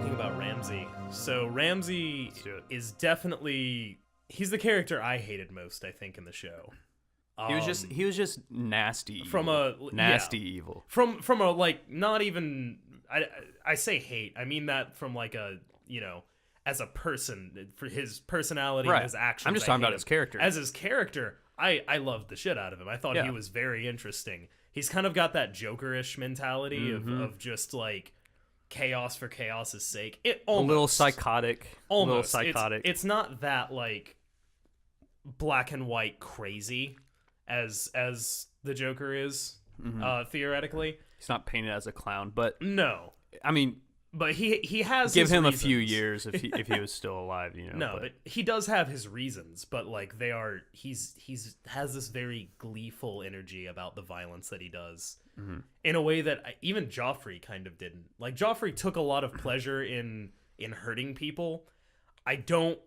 talking about Ramsay. So Ramsay is definitely he's the character I hated most, I think, in the show. He was just nasty. From evil. Evil. From a like not even I say hate. I mean that from like a, you know, as a person, for his personality and his actions. I'm just talking about his character. As his character, I loved the shit out of him. I thought he was very interesting. He's kind of got that Joker-ish mentality of just like chaos for chaos's sake. A little psychotic. Almost. It's not that like black and white crazy as the Joker is, theoretically. He's not painted as a clown, but no. I mean, but he has give his him reasons. a few years if he was still alive, you know. No, but he does have his reasons, but like he's has this very gleeful energy about the violence that he does in a way that even Joffrey kind of didn't. Like Joffrey took a lot of pleasure in hurting people. I don't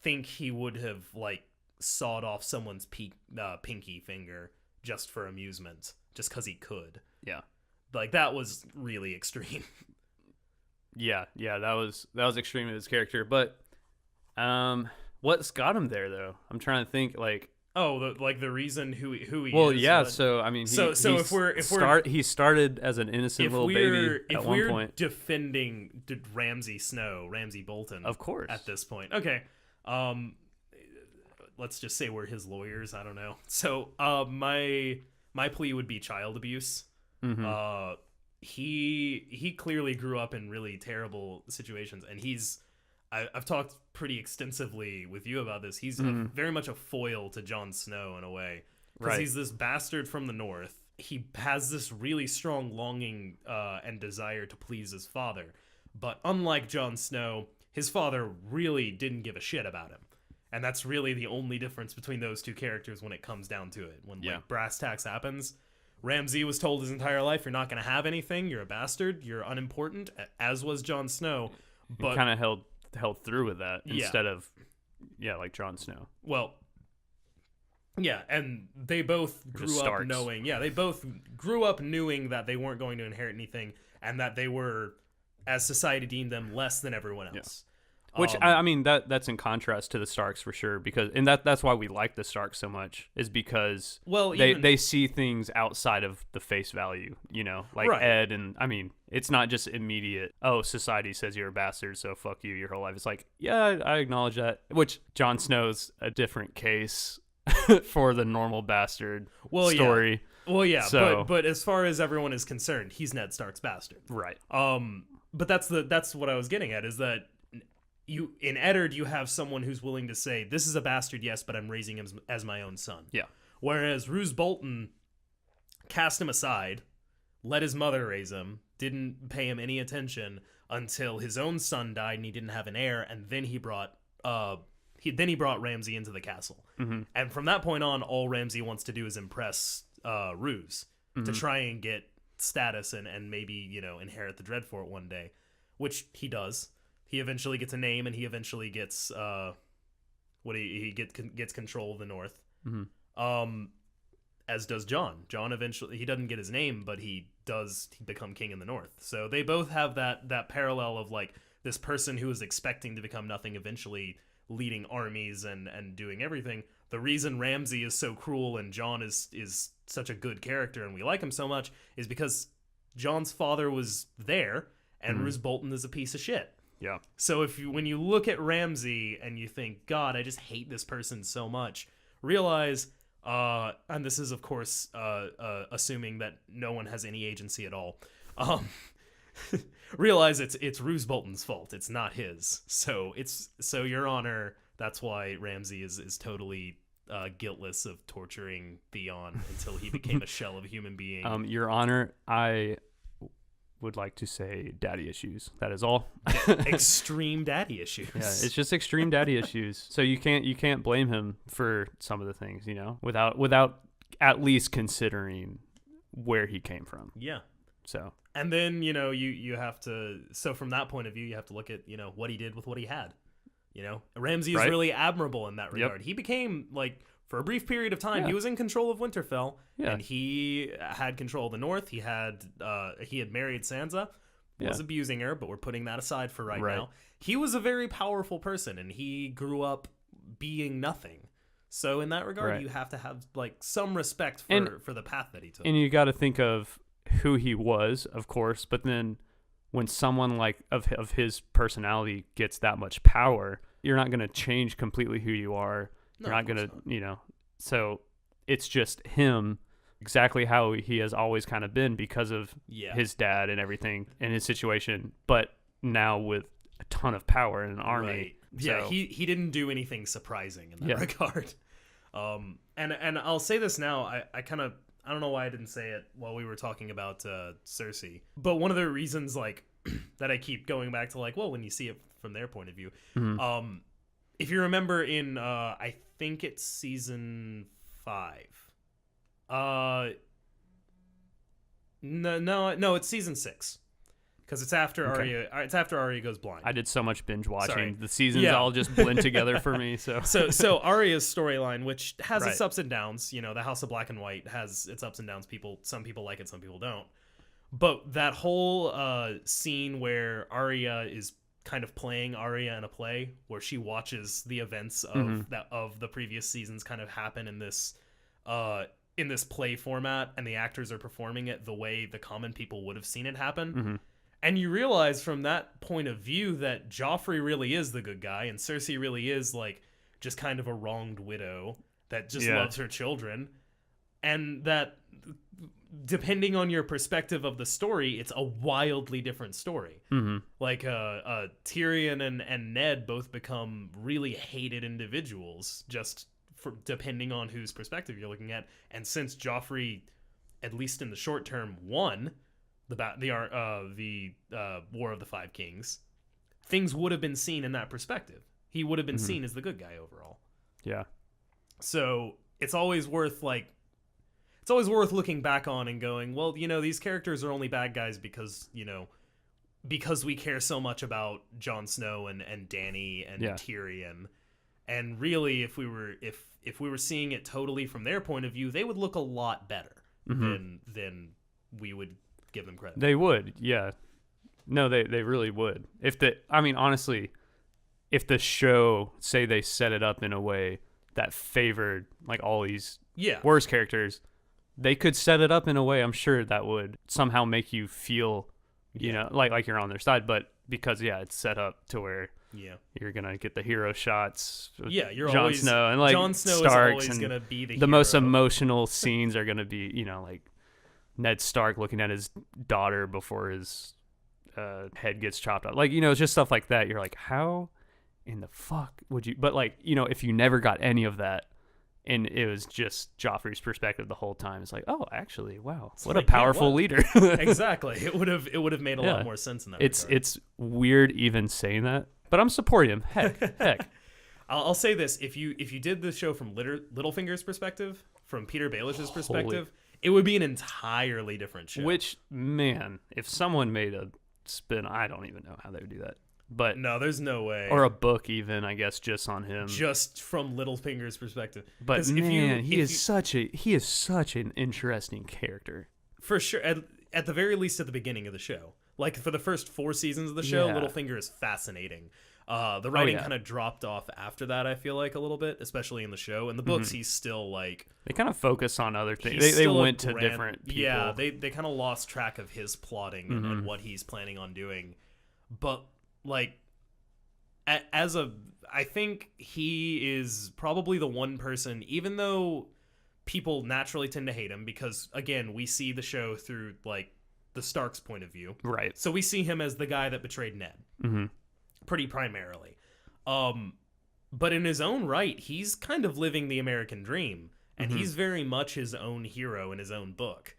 think he would have like sawed off someone's pinky finger just for amusement, just because he could. Yeah, like that was really extreme. Yeah, that was extreme of his character. But what's got him there though? I'm trying to think. Like, the reason who he well, is. yeah. So I mean, he started as an innocent little baby at one point. Defending Ramsay Bolton, of course, at this point. Okay, let's just say we're his lawyers. I don't know. So my plea would be child abuse. Mm-hmm. He clearly grew up in really terrible situations, and I've talked pretty extensively with you about this. He's very much a foil to Jon Snow in a way, because he's this bastard from the north. He has this really strong longing and desire to please his father, but unlike Jon Snow, his father really didn't give a shit about him, and that's really the only difference between those two characters when it comes down to it. When like brass tacks happens. Ramsay was told his entire life, you're not going to have anything, you're a bastard, you're unimportant, as was Jon Snow. But he kind of held through with that instead of, like Jon Snow. Well, yeah, and they both grew up knowing, that they weren't going to inherit anything, and that they were, as society deemed them, less than everyone else. Yeah. Which I mean that's in contrast to the Starks for sure, because that's why we like the Starks so much, is because they see things outside of the face value, you know, like Ed, and I mean it's not just immediate. Oh, society says you're a bastard, so fuck you your whole life. It's like I acknowledge that. Which Jon Snow's a different case for the normal bastard story. Yeah. Well, yeah, so, but as far as everyone is concerned, he's Ned Stark's bastard, right? But that's what I was getting at, is that. In Eddard, you have someone who's willing to say, this is a bastard, yes, but I'm raising him as my own son. Yeah. Whereas Roose Bolton cast him aside, let his mother raise him, didn't pay him any attention until his own son died and he didn't have an heir, and then he brought Ramsay into the castle. Mm-hmm. And from that point on, all Ramsay wants to do is impress Roose to try and get status and maybe, you know, inherit the Dreadfort one day, which he does. He eventually gets a name, and he eventually gets gets control of the North. Mm-hmm. As does Jon. Jon eventually, he doesn't get his name, but he become king in the North. So they both have that parallel of like this person who is expecting to become nothing, eventually leading armies and doing everything. The reason Ramsay is so cruel and Jon is such a good character and we like him so much is because Jon's father was there, and Roose Bolton is a piece of shit. Yeah. So when you look at Ramsay and you think, God, I just hate this person so much, realize, and this is of course assuming that no one has any agency at all, realize it's Roose Bolton's fault. It's not his. So Your Honor, that's why Ramsay is totally guiltless of torturing Theon until he became a shell of a human being. Your Honor, I would like to say daddy issues. That is all. Extreme daddy issues. Yeah, it's just extreme daddy issues. So you can't blame him for some of the things, you know, without at least considering where he came from. Yeah. So. And then, you know, you have to, so from that point of view, you have to look at, you know, what he did with what he had. You know, Ramsay is really admirable in that regard. He became, like, for a brief period of time, he was in control of Winterfell, and he had control of the North. He had married Sansa, was abusing her, but we're putting that aside for right now. He was a very powerful person, and he grew up being nothing. So in that regard, you have to have like some respect for the path that he took. And you got to think of who he was, of course, but then when someone like of his personality gets that much power, you're not going to change completely who you are. You're not going to, so it's just him exactly how he has always kind of been because of his dad and everything and his situation, but now with a ton of power and an army. Right. Yeah, so. He didn't do anything surprising in that regard. And I'll say this now, I don't know why I didn't say it while we were talking about Cersei, but one of the reasons like that I keep going back to like, well, when you see it from their point of view, if you remember in I think it's season 5. No, it's season 6. Because it's after Arya. It's after Arya goes blind. I did so much binge watching. Sorry. The seasons all just blend together for me. So Arya's storyline, which has its ups and downs. The House of Black and White has its ups and downs. Some people like it, some people don't. But that whole scene where Arya is kind of playing Arya in a play, where she watches the events of the previous seasons kind of happen in this play format, and the actors are performing it the way the common people would have seen it happen. And you realize from that point of view that Joffrey really is the good guy, and Cersei really is like just kind of a wronged widow that just loves her children. And that depending on your perspective of the story, it's a wildly different story. Like Tyrion and Ned both become really hated individuals just depending on whose perspective you're looking at. And since Joffrey, at least in the short term, won the War of the Five Kings, things would have been seen in that perspective. He would have been seen as the good guy overall. Yeah. So it's always worth looking back on and going, well, these characters are only bad guys because we care so much about Jon Snow and Dany and Tyrion. And really, if we were seeing it totally from their point of view, they would look a lot better than we would give them credit. They would, yeah. No, they really would. Honestly, if the show, say they set it up in a way that favored like all these worst characters, they could set it up in a way, I'm sure, that would somehow make you feel, like you're on their side. But because it's set up to where you're gonna get the hero shots. You're Jon always Snow and like Jon Snow Starks, is always gonna be the hero. Most emotional scenes are gonna be like Ned Stark looking at his daughter before his head gets chopped off. Like it's just stuff like that. You're like, how in the fuck would you? But like if you never got any of that, and it was just Joffrey's perspective the whole time, it's like, oh, actually, wow, what a powerful leader. Exactly. It would have made a lot more sense in that regard. It's weird even saying that, but I'm supporting him. Heck. I'll say this: if you did the show from Littlefinger's perspective, from Peter Baelish's perspective, it would be an entirely different show. Which, man, if someone made a spin, I don't even know how they would do that. But no, there's no way. Or a book, even, I guess, just on him, just from Littlefinger's perspective. But man, he is such an interesting character for sure. At the very least, at the beginning of the show, like for the first 4 seasons of the show, Littlefinger is fascinating. The writing kind of dropped off after that, I feel like, a little bit, especially in the show. In the books, he's still like... They kind of focus on other things. They went to different people. Yeah, they kind of lost track of his plotting and what he's planning on doing. But, like, I think he is probably the one person, even though people naturally tend to hate him, because, again, we see the show through, like, the Stark's point of view. Right. So we see him as the guy that betrayed Ned. Pretty primarily. But in his own right, he's kind of living the American dream, and he's very much his own hero in his own book.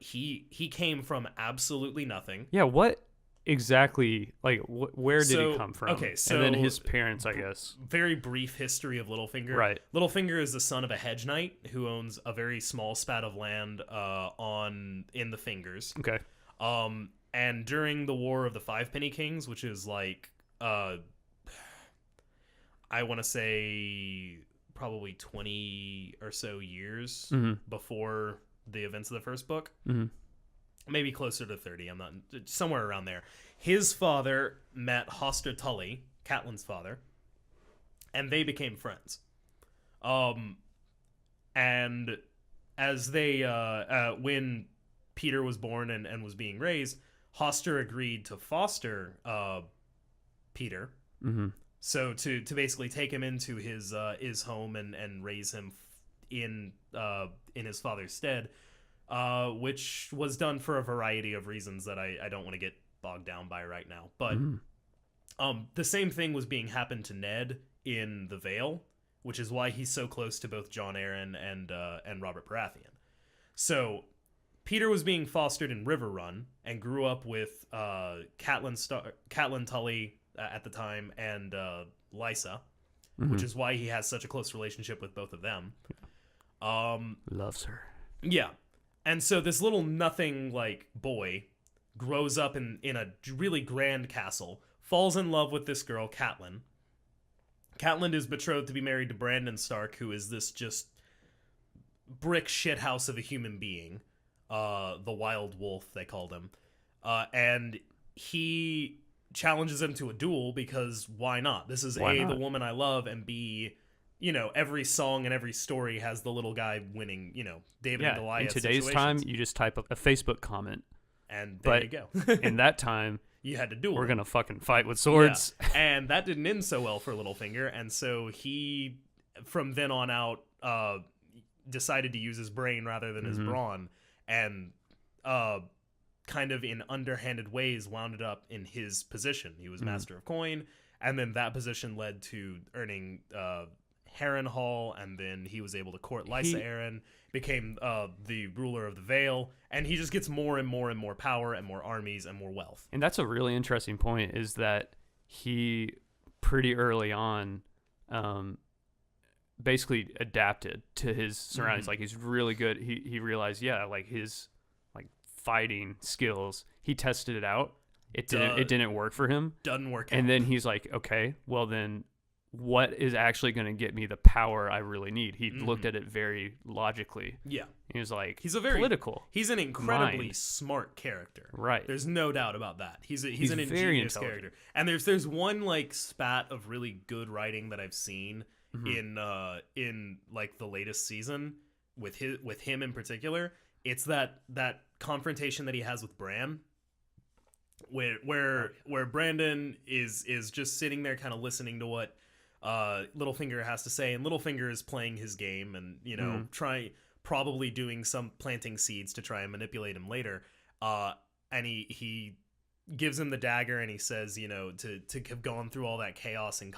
He came from absolutely nothing. Yeah, what exactly, like, where did he come from? Okay, so... And then his parents, I guess. Very brief history of Littlefinger. Right. Littlefinger is the son of a hedge knight who owns a very small spat of land in the Fingers. Okay. And during the War of the Five Penny Kings, which is like, I want to say probably 20 or so years before the events of the first book, maybe closer to 30. I'm not somewhere around there. His father met Hoster Tully, Catelyn's father, and they became friends. And as they when Peter was born and was being raised, Hoster agreed to foster Peter. Mm-hmm. So to basically take him into his home and raise him in his father's stead, which was done for a variety of reasons that I don't want to get bogged down by right now. But the same thing was being happened to Ned in the Vale, which is why he's so close to both Jon Arryn and Robert Baratheon. So Peter was being fostered in Riverrun and grew up with Catelyn Tully at the time and Lysa, which is why he has such a close relationship with both of them. Loves her. Yeah. And so this little nothing like boy grows up in a really grand castle, falls in love with this girl, Catelyn. Catelyn is betrothed to be married to Brandon Stark, who is this just brick shithouse of a human being. The Wild Wolf, they called him. And he challenges him to a duel because why not? This is A, the woman I love, and B, every song and every story has the little guy winning, David and Goliath. In today's time, you just type up a Facebook comment. And there you go. In that time, you had to duel. We're going to fucking fight with swords. Yeah. And that didn't end so well for Littlefinger. And so he, from then on out, decided to use his brain rather than his brawn. And kind of in underhanded ways wound up in his position. He was Master of Coin. And then that position led to earning Harrenhal. And then he was able to court Lysa Arryn, became the ruler of the Vale. And he just gets more and more and more power and more armies and more wealth. And that's a really interesting point, is that he pretty early on basically adapted to his surroundings. Like, he's really good. He realized, like his like fighting skills, he tested it out. It didn't work for him. Doesn't work out. And then he's like, okay, well then what is actually going to get me the power I really need? He looked at it very logically. Yeah. He was like, he's a very political. He's an incredibly smart character. Right. There's no doubt about that. He's an ingenious character. And there's one like spat of really good writing that I've seen in like the latest season with him in particular. It's that confrontation that he has with Bran, where Brandon is just sitting there kind of listening to what Littlefinger has to say, and Littlefinger is playing his game and probably doing some planting seeds to try and manipulate him later, and he gives him the dagger and he says, to have gone through all that chaos and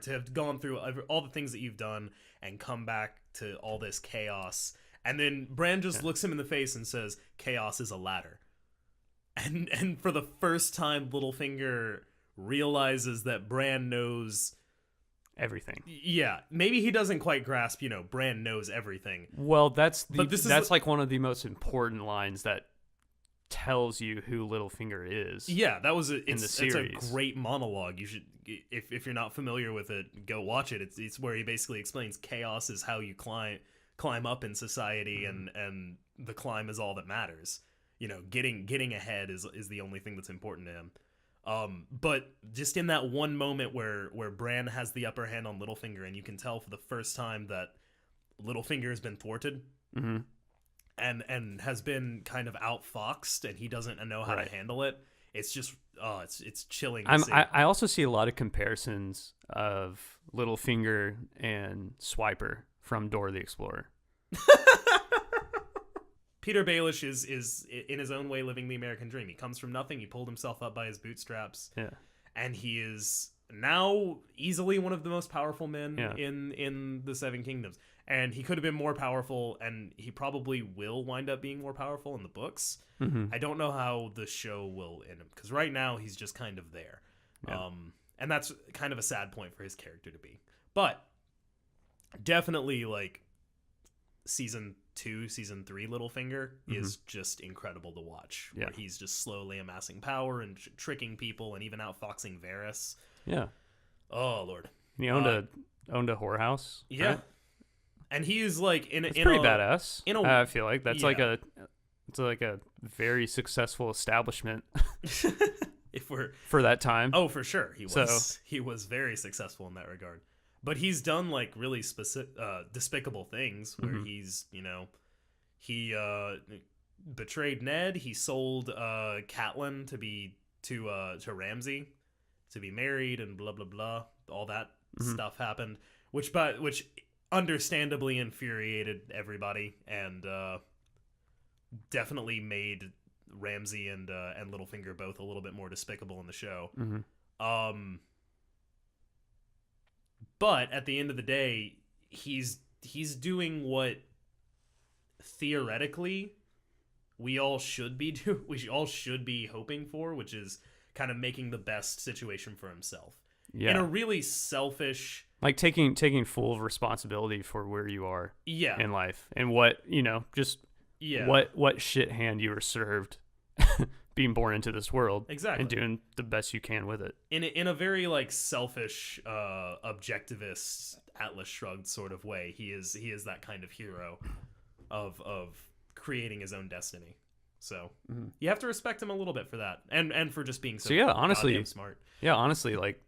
to have gone through all the things that you've done and come back to all this chaos. And then Bran just looks him in the face and says, chaos is a ladder. And for the first time, Littlefinger realizes that Bran knows everything. Yeah, maybe he doesn't quite grasp, Bran knows everything. Well, that's like one of the most important lines that tells you who Littlefinger is. Yeah, that was in the series. It's a great monologue. You should, if you're not familiar with it, go watch it. It's where he basically explains chaos is how you climb up in society, and the climb is all that matters. Getting ahead is the only thing that's important to him. But just in that one moment where Bran has the upper hand on Littlefinger, and you can tell for the first time that Littlefinger has been thwarted, and has been kind of outfoxed, and he doesn't know how to handle it. It's just it's chilling to see. I also see a lot of comparisons of Littlefinger and Swiper from Dora the Explorer. Peter Baelish is in his own way living the American dream. He comes from nothing. He pulled himself up by his bootstraps. Yeah. And he is now easily one of the most powerful men in the Seven Kingdoms. And he could have been more powerful, and he probably will wind up being more powerful in the books. I don't know how the show will end him, because right now he's just kind of there. Yeah. And that's kind of a sad point for his character to be. But definitely, like, season 2, season 3 Littlefinger is just incredible to watch. Where he's just slowly amassing power and tricking people and even outfoxing Varys. Yeah. Oh Lord. And he owned a whorehouse. Yeah. Right? And he is like it's pretty badass. I feel like that's like It's like a very successful establishment. If we're for that time. Oh, for sure. He was very successful in that regard. But he's done like really despicable things where he's, he betrayed Ned. He sold Catelyn to Ramsay to be married, and blah blah blah. All that stuff happened, which understandably infuriated everybody, and definitely made Ramsay and Littlefinger both a little bit more despicable in the show. But at the end of the day, he's doing what theoretically we all should be hoping for, which is kind of making the best situation for himself. Yeah. In a really selfish, like taking full responsibility for where you are in life and what, what shit hand you were served being born into this world. Exactly. And doing the best you can with it. In a very like selfish, objectivist, Atlas Shrugged sort of way. He is that kind of hero of creating his own destiny. So you have to respect him a little bit for that, and for just being so honestly smart. Yeah, honestly, like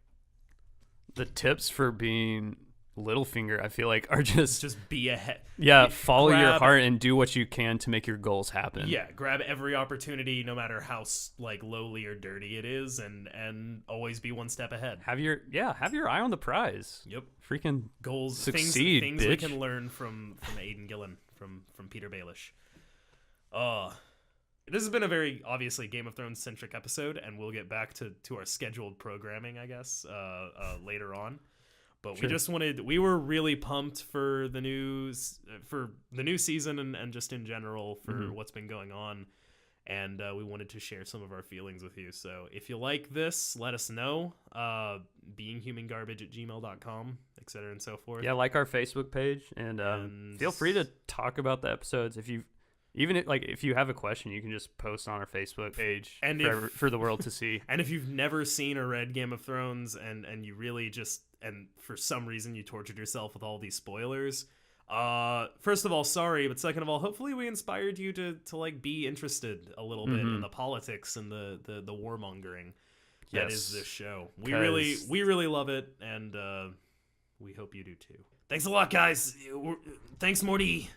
the tips for being Littlefinger, I feel like, are just be ahead. Yeah, follow your heart and do what you can to make your goals happen. Yeah, grab every opportunity, no matter how like lowly or dirty it is, and always be one step ahead. Have your eye on the prize. Yep. Freaking goals, succeed, things bitch. We can learn from Aidan Gillen, from Peter Baelish. This has been a very obviously Game of Thrones centric episode, and we'll get back to our scheduled programming, I guess, later on. But sure. We were really pumped for the new season and just in general for what's been going on. And we wanted to share some of our feelings with you. So if you like this, let us know. beinghumangarbage@gmail.com, etc. and so forth. Yeah, like our Facebook page, and feel free to talk about the episodes. If you have a question, you can just post on our Facebook page for the world to see. And if you've never seen or read Game of Thrones and you really and for some reason you tortured yourself with all these spoilers, first of all, sorry, but second of all, hopefully we inspired you to like be interested a little bit in the politics and the warmongering that is this show. We really love it, and we hope you do too. Thanks a lot, guys. Thanks, Morty.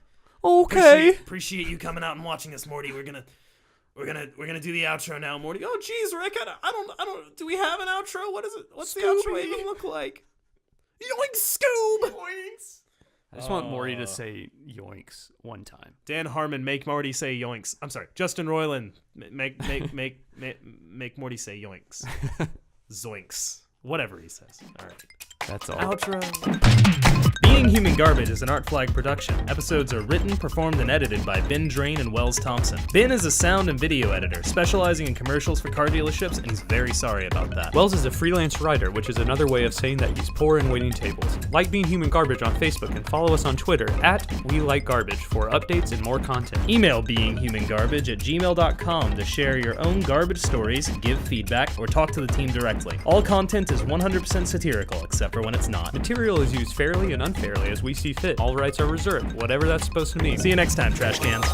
Okay. Appreciate you coming out and watching us, Morty. We're gonna do the outro now, Morty. Oh, geez, Rick, I don't. Do we have an outro? What is it? What's Scooby. The outro even look like? Yoinks, Scoob. Yoinks. I just want Morty to say yoinks one time. Dan Harmon, make Morty say yoinks. I'm sorry, Justin Roiland, make Morty say yoinks. Zoinks. Whatever he says. All right. That's all. Outro. Being Human Garbage is an Art Flag production. Episodes are written, performed, and edited by Ben Drain and Wells Thompson. Ben is a sound and video editor, specializing in commercials for car dealerships, and he's very sorry about that. Wells is a freelance writer, which is another way of saying that he's poor and waiting tables. Like Being Human Garbage on Facebook and follow us on Twitter @WeLikeGarbage for updates and more content. Email beinghumangarbage@gmail.com to share your own garbage stories, give feedback, or talk to the team directly. All content is 100% satirical, except for when it's not. Material is used fairly and unfairly as we see fit. All rights are reserved, whatever that's supposed to mean. See you next time, trash cans.